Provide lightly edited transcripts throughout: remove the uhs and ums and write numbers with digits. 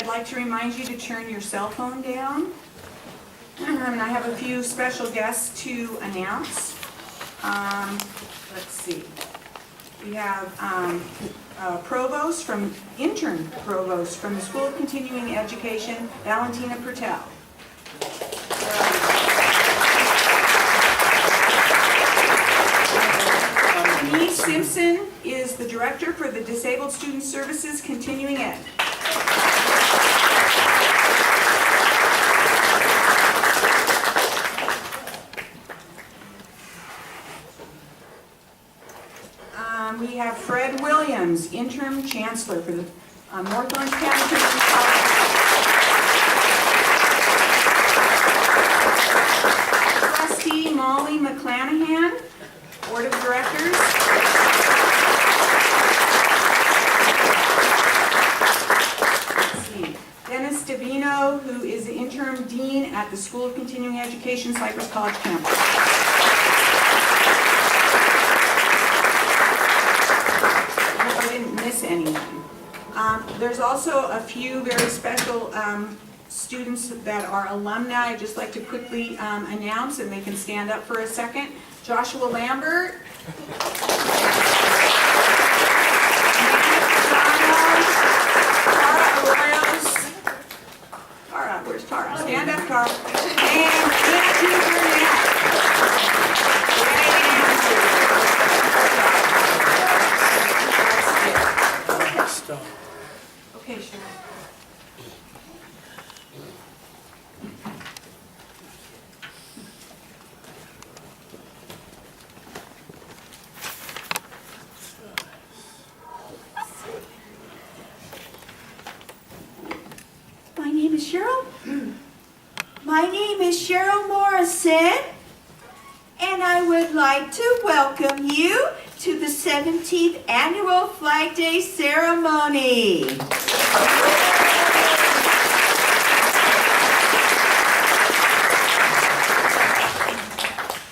like to remind you to turn your cell phone down. And I have a few special guests to announce. Let's see. We have intern provost from the School of Continuing Education, Valentina Pertel. Denise Simpson is the director for the Disabled Student Services Continuing Ed. We have Fred Williams, interim chancellor for the North Orange County Community College. Trustee Molly McClanahan, board of directors. Let's see. Dennis Davino, who is the interim dean at the School of Continuing Education, Cypress College campus. Miss anyone. There's also a few very special students that are alumni I'd just like to quickly announce, and they can stand up for a second. Joshua Lambert. Tara Arroyos. Tara, where's Tara? Stand up, Tara. And Andrew Burnett. Okay, sure. My name is Cheryl. My name is Cheryl Morrison, and I would like to welcome you to the 17th Annual Flag Day Ceremony.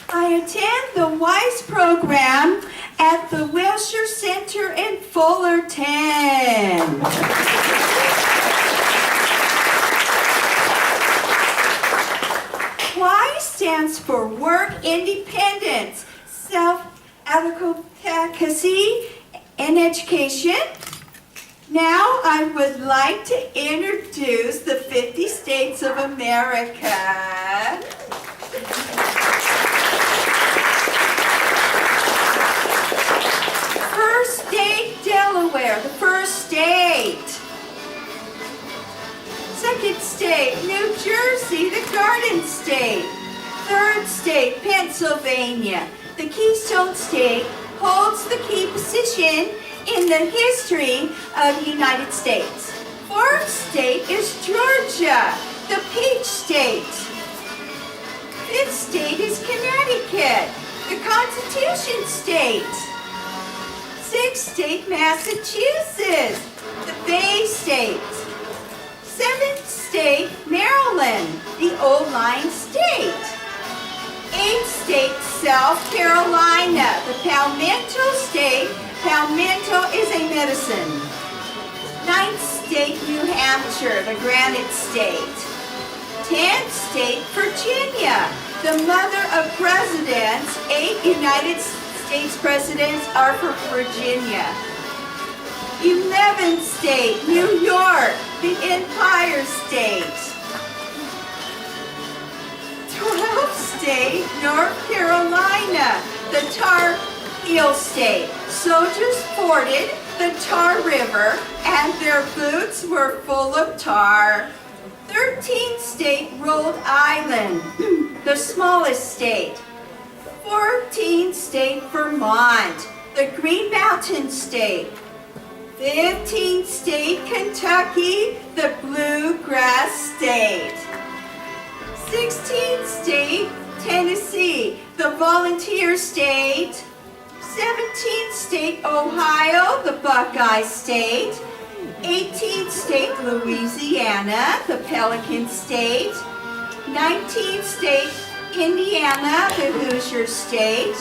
I attend the WISE program at the Wilshire Center in Fullerton. WISE stands for Work Independence, Self-Advocacy, and Education. Now I would like to introduce the 50 states of America. First state, Delaware, the first state. Second state, New Jersey, the Garden State. Third state, Pennsylvania. The Keystone State holds the key position in the history of the United States. Fourth state is Georgia, the Peach State. Fifth state is Connecticut, the Constitution State. Sixth state, Massachusetts, the Bay State. Seventh state, Maryland, the Old Line State. Eighth state, South Carolina, the Palmetto State. Palmetto is a medicine. Ninth state, New Hampshire, the Granite State. 10th state, Virginia, the mother of presidents. 8 United States presidents are from Virginia. 11th state, New York, the Empire State. 12th state, North Carolina, the Tar Heel State. Soldiers forded the Tar River and their boots were full of tar. 13th state, Rhode Island, the smallest state. 14th state, Vermont, the Green Mountain State. 15th state, Kentucky, the Bluegrass State. 16th state, Tennessee, the Volunteer State. 17th state, Ohio, the Buckeye State. 18th state, Louisiana, the Pelican State. 19th state, Indiana, the Hoosier State.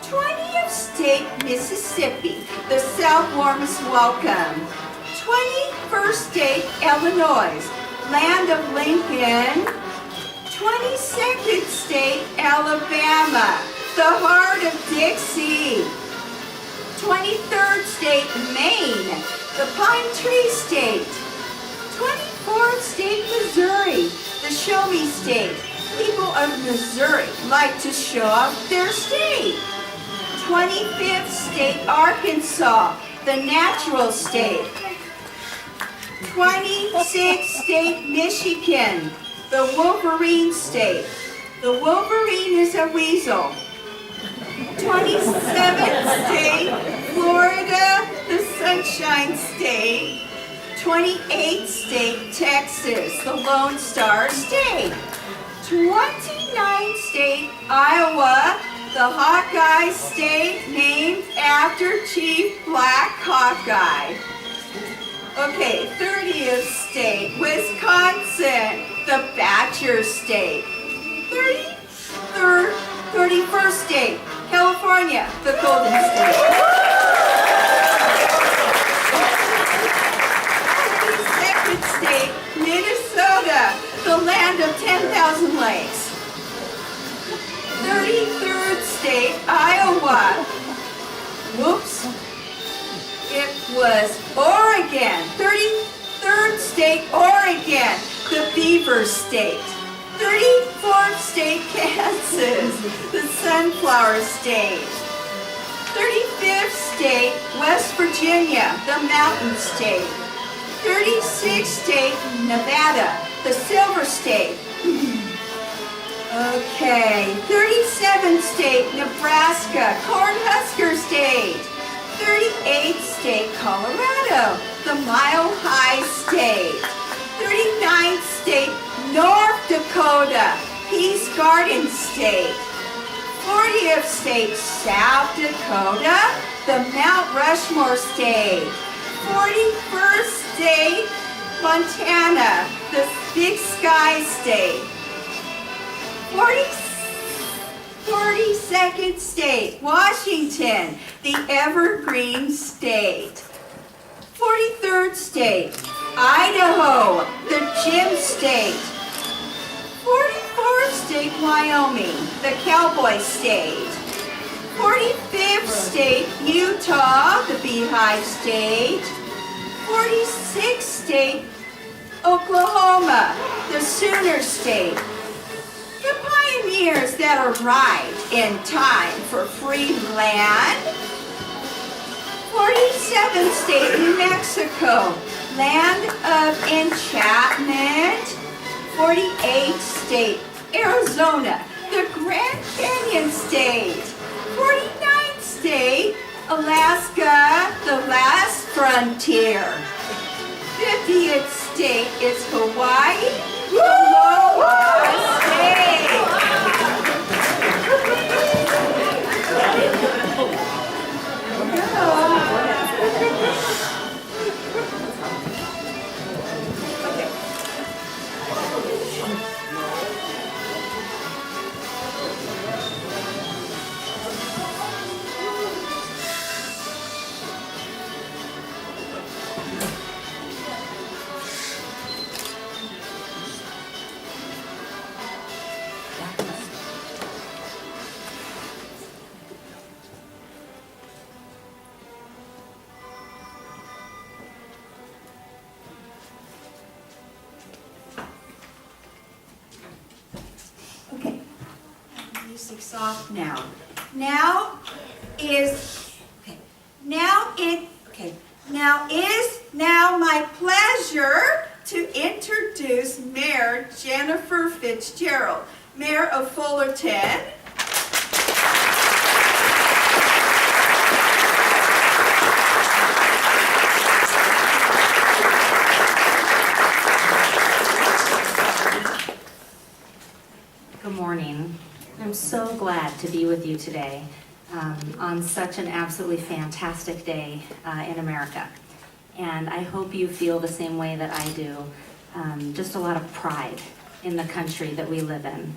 20th state, Mississippi, the South Warmest Welcome. 21st state, Illinois, land of Lincoln. 22nd state, Alabama, the heart of Dixie. 23rd state, Maine, the pine tree state. 24th state, Missouri, the show me state. People of Missouri like to show off their state. 25th state, Arkansas, the natural state. 26th state, Michigan, the Wolverine state. The Wolverine is a weasel. 27th state, Florida, the Sunshine State. 28th state, Texas, the Lone Star State. 29th state, Iowa, the Hawkeye State, named after Chief Black Hawkeye. Okay, 30th state, Wisconsin, the Badger State. 31st state, California, the Golden State. 32nd state, Minnesota, the land of 10,000 lakes. 33rd state, Iowa. Whoops. It was Oregon. 33rd state, Oregon, the Beaver State. 34th state, Kansas, the Sunflower State. 35th state, West Virginia, the Mountain State. 36th state, Nevada, the Silver State. Okay, 37th state, Nebraska, Cornhusker State. 38th state, Colorado, the Mile High State. 39th state, North Dakota, Peace Garden State. 40th state, South Dakota, the Mount Rushmore State. 41st state, Montana, the Big Sky State. 42nd state, Washington, the Evergreen State. 43rd state, Idaho, the Gem State. 44th state, Wyoming, the Cowboy State. 45th state, Utah, the Beehive State. 46th state, Oklahoma, the Sooner State. The pioneers that arrived in time for free land. 47th state, New Mexico, land of enchantment. 48th state, Arizona, the Grand Canyon State. 49th state, Alaska, the last frontier. 50th state is Hawaii, the Aloha State. Okay, music's off now. Now my pleasure to introduce Mayor Jennifer Fitzgerald, Mayor of Fullerton. Good morning. I'm so glad to be with you today on such an absolutely fantastic day in America. And I hope you feel the same way that I do, just a lot of pride in the country that we live in.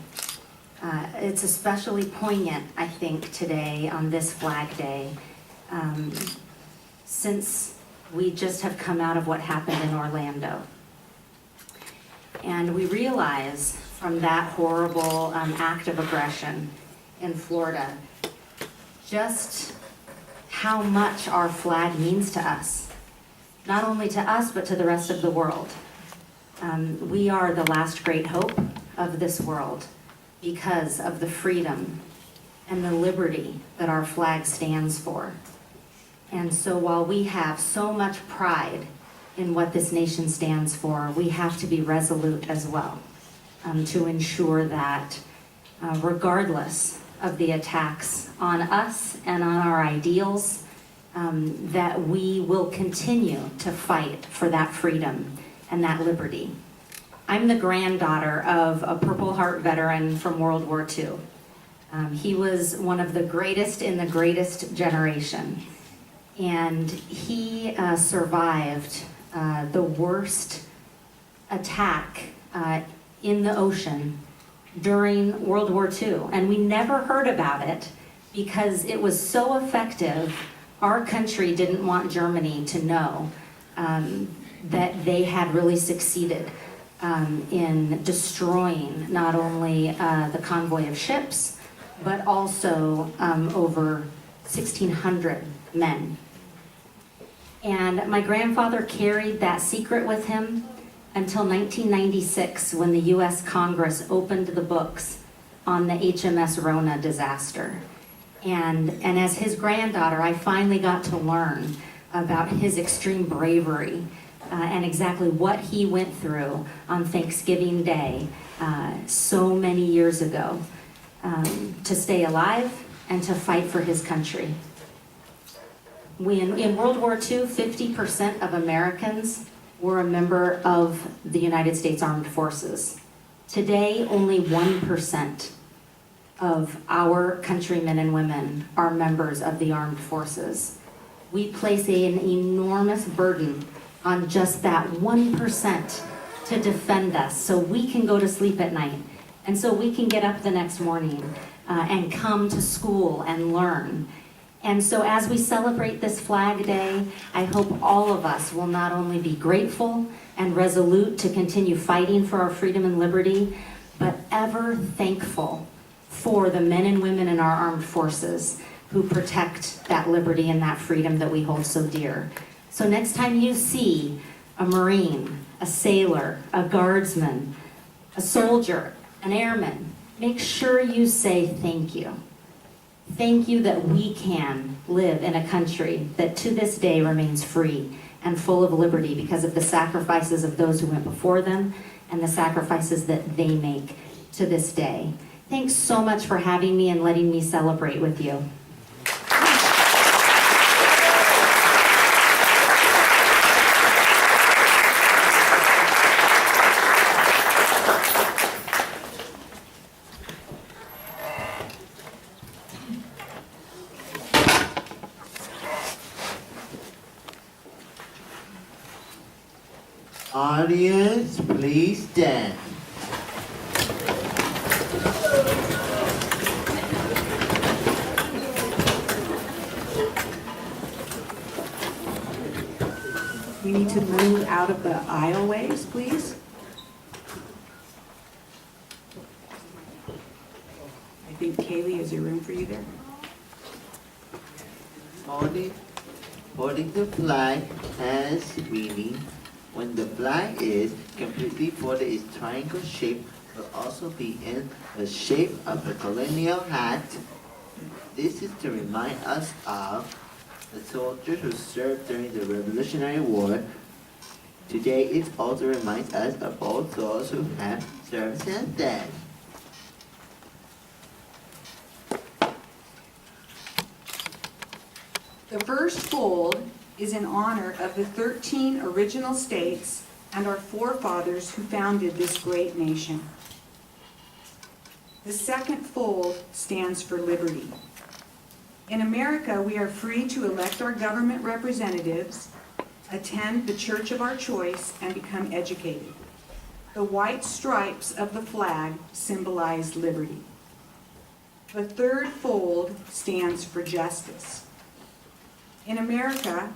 It's especially poignant, I think, today on this Flag Day, since We just have come out of what happened in Orlando. And we realize from that horrible act of aggression in Florida just how much our flag means to us. Not only to us, but to the rest of the world. We are the last great hope of this world because of the freedom and the liberty that our flag stands for. And so while we have so much pride in what this nation stands for, we have to be resolute as well to ensure that regardless of the attacks on us and on our ideals, that we will continue to fight for that freedom and that liberty. I'm the granddaughter of a Purple Heart veteran from World War II. He was one of the greatest in the greatest generation. And he survived the worst attack in the ocean during World War II. And we never heard about it because it was so effective. Our country didn't want Germany to know that they had really succeeded in destroying not only the convoy of ships, but also over 1,600 men. And my grandfather carried that secret with him until 1996, when the US Congress opened the books on the HMS Rona disaster. And as his granddaughter, I finally got to learn about his extreme bravery and exactly what he went through on Thanksgiving Day so many years ago to stay alive and to fight for his country. In World War II, 50% of Americans were a member of the United States Armed Forces. Today, only 1% of our countrymen and women are members of the armed forces. We place an enormous burden on just that 1% to defend us so we can go to sleep at night and so we can get up the next morning and come to school and learn. And so as we celebrate this Flag Day, I hope all of us will not only be grateful and resolute to continue fighting for our freedom and liberty, but ever thankful for the men and women in our armed forces who protect that liberty and that freedom that we hold so dear. So next time you see a Marine, a sailor, a guardsman, a soldier, an airman, make sure you say thank you. Thank you that we can live in a country that to this day remains free and full of liberty because of the sacrifices of those who went before them and the sacrifices that they make to this day. Thanks so much for having me and letting me celebrate with you. Audience, please stand. We need to move out of the aisleways, please. I think, Kaylee, is there room for you there? Holding the flag has meaning. When the flag is completely folded, its triangle shape will also be in the shape of a colonial hat. This is to remind us of the soldiers who served during the Revolutionary War. Today, it also reminds us of all those who have served since then. The first fold is in honor of the 13 original states and our forefathers who founded this great nation. The second fold stands for liberty. In America, we are free to elect our government representatives, attend the church of our choice, and become educated. The white stripes of the flag symbolize liberty. The third fold stands for justice. In America,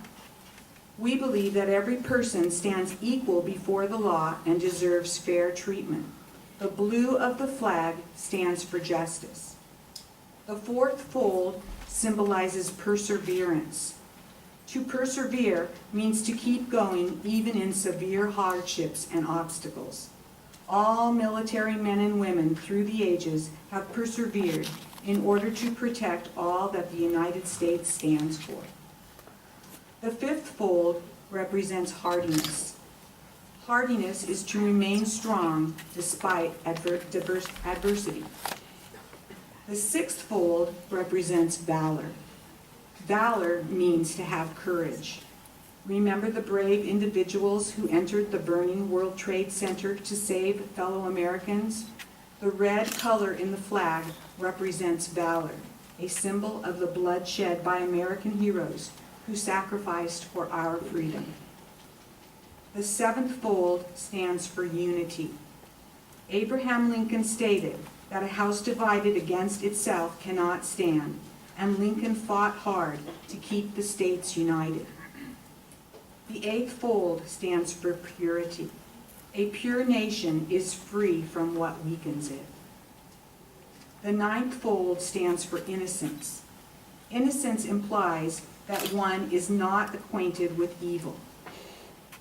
We believe that every person stands equal before the law and deserves fair treatment. The blue of the flag stands for justice. The fourth fold symbolizes perseverance. To persevere means to keep going even in severe hardships and obstacles. All military men and women through the ages have persevered in order to protect all that the United States stands for. The fifth fold represents hardiness. Hardiness is to remain strong despite adversity. The sixth fold represents valor. Valor means to have courage. Remember the brave individuals who entered the burning World Trade Center to save fellow Americans? The red color in the flag represents valor, a symbol of the blood shed by American heroes who sacrificed for our freedom. The seventh fold stands for unity. Abraham Lincoln stated that a house divided against itself cannot stand, and Lincoln fought hard to keep the states united. The eighth fold stands for purity. A pure nation is free from what weakens it. The ninth fold stands for innocence. Innocence implies that one is not acquainted with evil.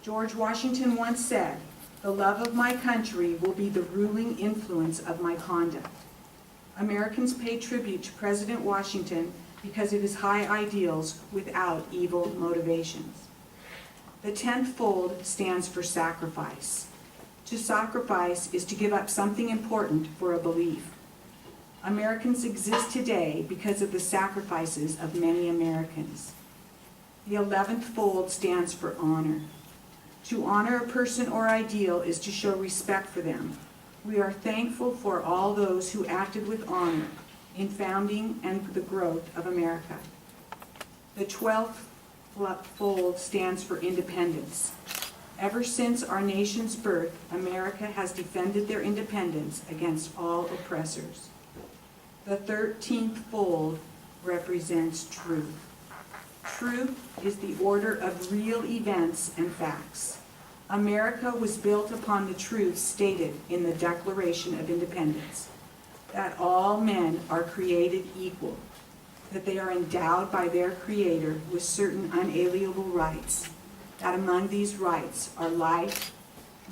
George Washington once said, "The love of my country will be the ruling influence of my conduct." Americans pay tribute to President Washington because of his high ideals without evil motivations. The 10th fold stands for sacrifice. To sacrifice is to give up something important for a belief. Americans exist today because of the sacrifices of many Americans. The 11th fold stands for honor. To honor a person or ideal is to show respect for them. We are thankful for all those who acted with honor in founding and the growth of America. The 12th fold stands for independence. Ever since our nation's birth, America has defended their independence against all oppressors. The 13th fold represents truth. Truth is the order of real events and facts. America was built upon the truth stated in the Declaration of Independence, that all men are created equal, that they are endowed by their Creator with certain unalienable rights, that among these rights are life,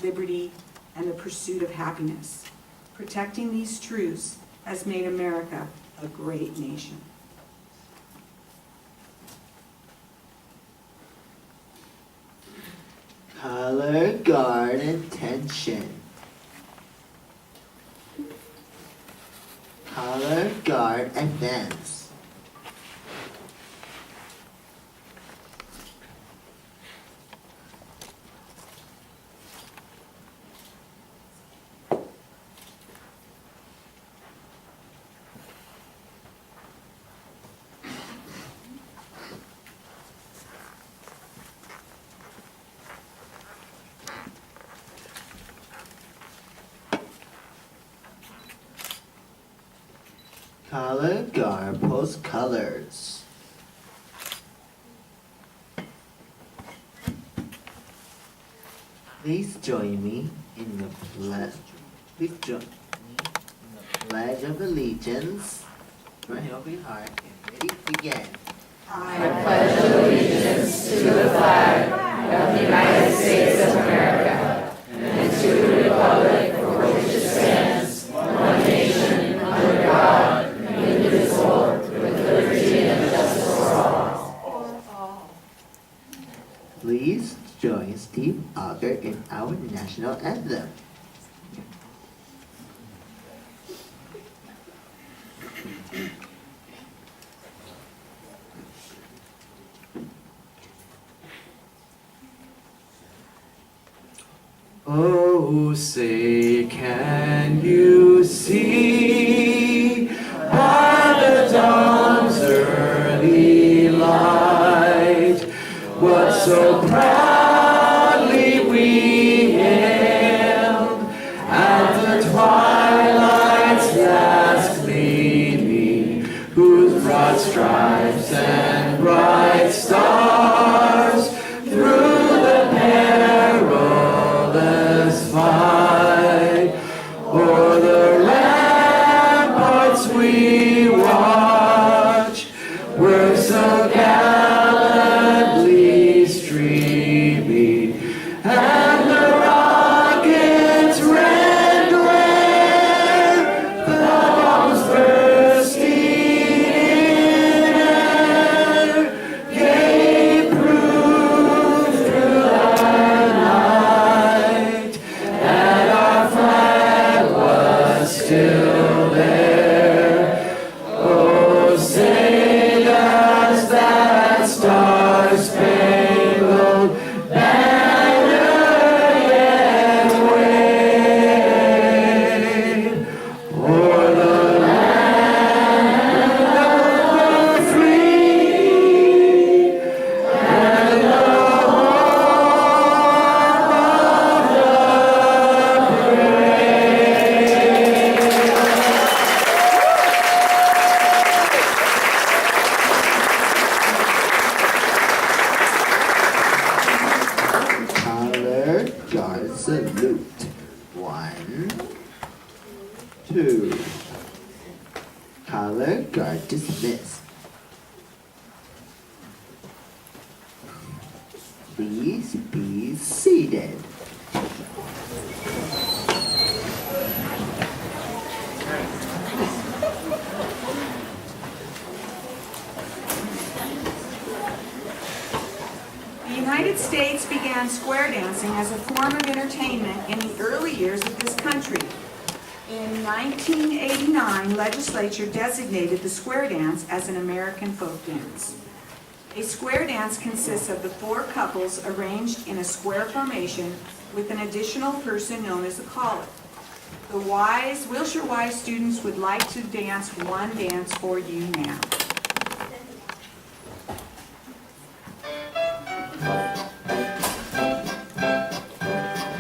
liberty, and the pursuit of happiness. Protecting these truths has made America a great nation. Color guard attention. Color guard advance. Color guard post colors. Please join me in the pledge. Please join me in the Pledge of Allegiance. Right here over your heart and ready, begin. I pledge allegiance to the flag of the United States of America and to the republic for which it stands, one nation, under God, indivisible, with liberty and justice for all. Please join Steve Auger in our national anthem. Oh, say, can you see by the dawn's early light what so proudly we hailed at the twilight's last gleaming, whose broad stripes and bright stars through salute. 1, 2. Color guard dismissed. Please be seated. The United States began square dancing as a form of entertainment in the early years of this country. In 1989, legislature designated the square dance as an American folk dance. A square dance consists of the 4 couples arranged in a square formation with an additional person known as a caller. The Wilshire Wise students would like to dance one dance for you now.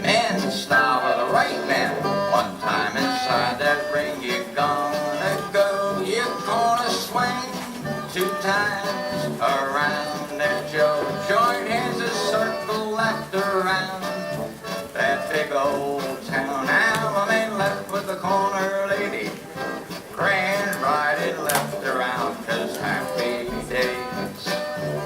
Man, stop with the right man. One time inside that ring, you're gonna go. You're gonna swing 2 times around that Joe. Join hands, a circle left around that big old town. Now I'm in left with the corner lady. Grand right and left around, 'cause happy days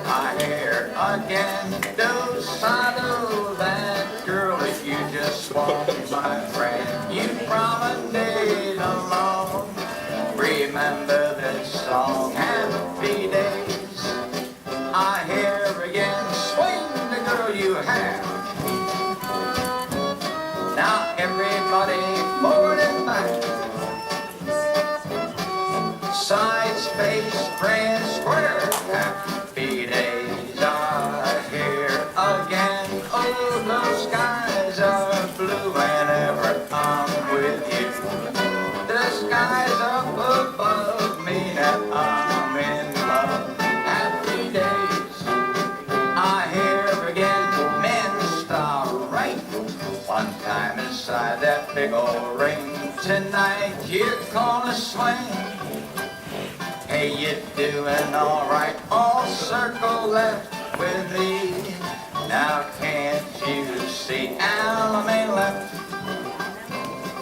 I hear again. Do sado that girl if you just want, my friend. You promenade along. Remember this song, happy days I hear again. Swing the girl you have. Now everybody forward and back. Sides, face, grand, square. Happy days I hear again. Oh, those skies are blue whenever I'm with you. The skies up above me, now I'm in love. Happy days I hear again. Men stop right one time inside that big old ring. Tonight you're gonna swing. Hey, you doing all right? All circle left with me. Now can't you see? Alamein left,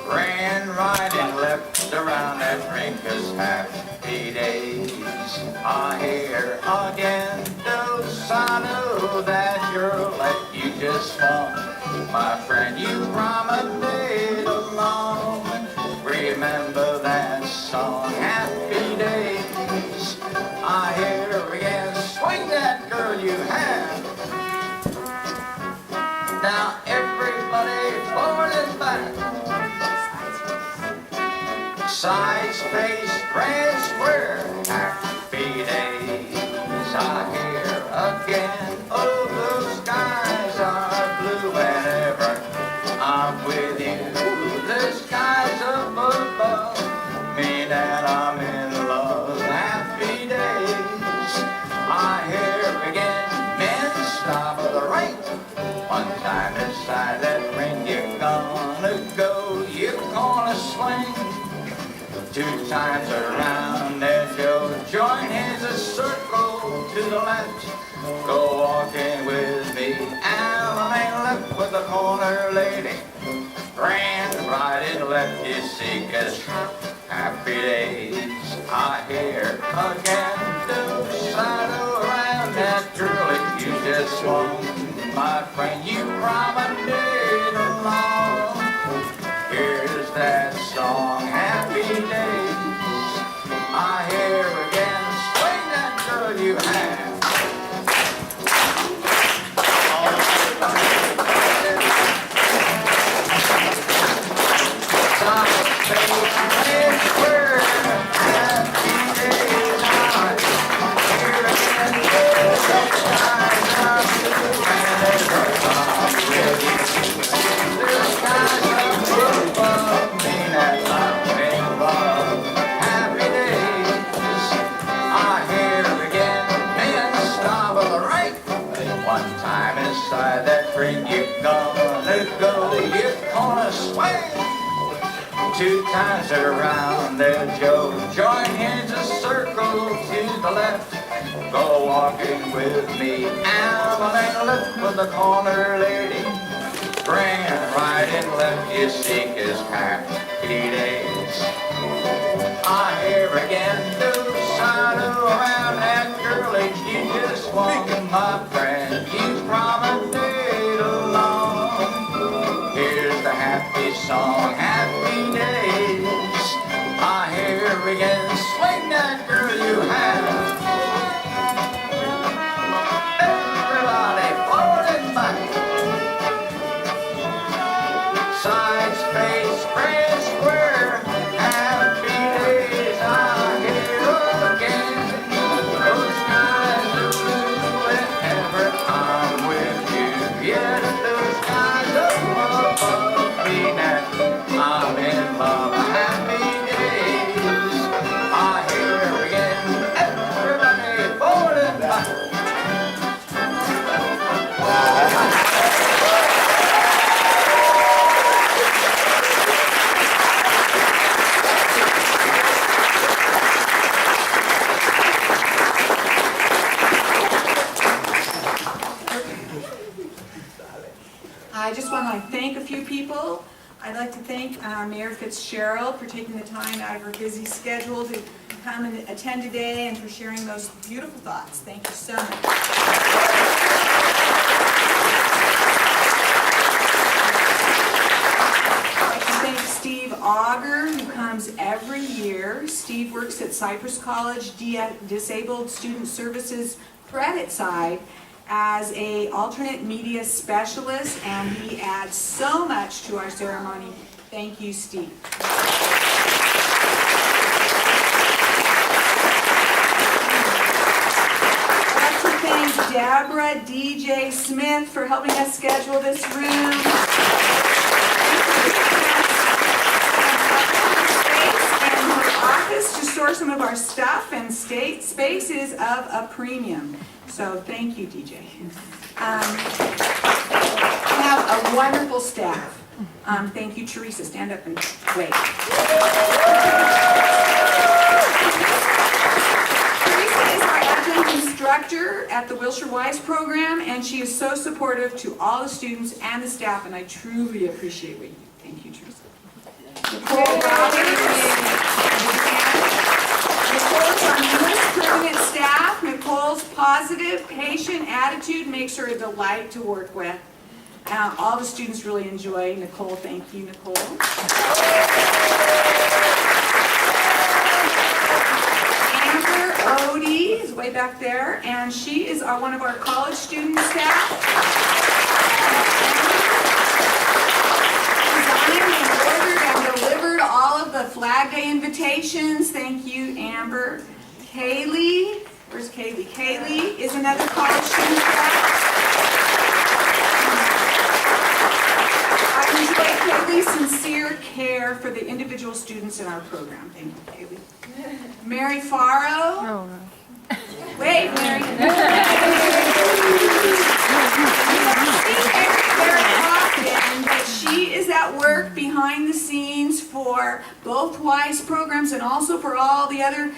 ran right and left around that ring. 'Cause happy days I hear again. Those I know that girl that you just want, my friend. You promenade along. Remember that song, happy days I hear again. Swing that girl you have. Now everybody forward and back. Sides, face, grand, square. Happy days I hear again. Oh, blue skies are blue whenever I'm with you. The skies up above me that I'm in love. Happy days I hear again. Men stop at the right. One time inside that ring, you're gonna go. You're gonna swing 2 times around that Joe. Join hands, a circle to the left. Go walking with me. Alamein left with the corner lady. Grand right and left, you see, 'cause happy days I hear again. Do saddle around that girl if you just want, my friend. You promenade along. Here's that song, happy days I hear again. Swing that girl you have. Two times around there, Joe. Join hands, a circle to the left. Go walking with me. Alamein left with the corner lady. Springing right and left, you seek his happy days. I hear again those side around that girl that you just walking, my friend. You promenade along. Here's the happy song, happy days. I hear again, swing that girl you have. Everybody forward and back. Sides, face, square, square. Happy days I hear again. Those skies are blue whenever I'm with you. Yes, those skies are above me now. I'm in love. Happy days I hear again. Everybody forward and back. I just want to thank a few people. I'd like to thank Mayor Fitzgerald for taking the time out of her busy schedule to come and attend today and for sharing those beautiful thoughts. Thank you so much. I'd like to thank Steve Auger, who comes every year. Steve works at Cypress College Disabled Student Services credit side as a alternate media specialist, and he adds so much to our ceremony. Thank you, Steve. I'd like to thank Deborah DJ Smith for helping us schedule this room. And her office to store some of our stuff, and space is of a premium. So thank you, DJ. We have a wonderful staff. Thank you, Teresa. Stand up and wait. Teresa is our adjunct instructor at the Wilshire Wise program, and she is so supportive to all the students and the staff, and I truly appreciate what you do. Thank you, Teresa. Nicole Roberts. Nicole's our newest permanent staff. Nicole's positive, patient attitude makes her a delight to work with. All the students really enjoy Nicole. Thank you, Nicole. Amber Odie is way back there, and she is one of our college student staff. Designed and ordered and delivered all of the Flag Day invitations. Thank you, Amber. Kaylee, where's Kaylee? Kaylee is another college student staff. I enjoy Kaylee's sincere care for the individual students in our program. Thank you, Kaylee. Mary Farrow. Oh, no. Wait, Mary. She is at work behind the scenes for both WISE programs and also for all the other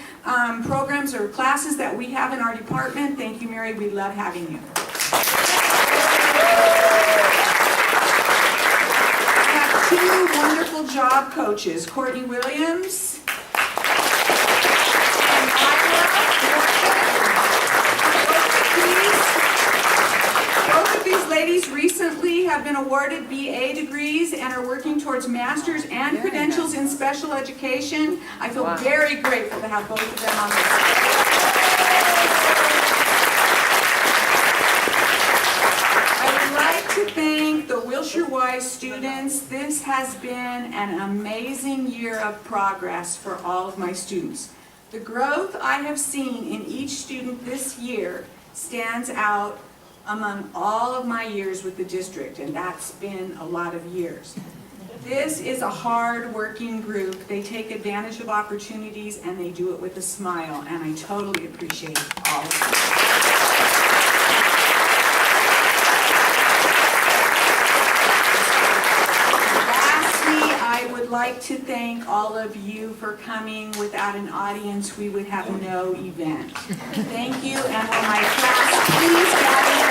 programs or classes that we have in our department. Thank you, Mary. We love having you. We have two wonderful job coaches, Courtney Williams and both of these ladies recently have been awarded BA degrees and are working towards masters and credentials in special education. I feel very grateful to have both of them on this. I would like to thank the Wilshire Wise students. This has been an amazing year of progress for all of my students. The growth I have seen in each student this year stands out among all of my years with the district, and that's been a lot of years. This is a hard-working group. They take advantage of opportunities, and they do it with a smile, and I totally appreciate all of them. Lastly, I would like to thank all of you for coming. Without an audience, we would have no event. Thank you, and will my class please gather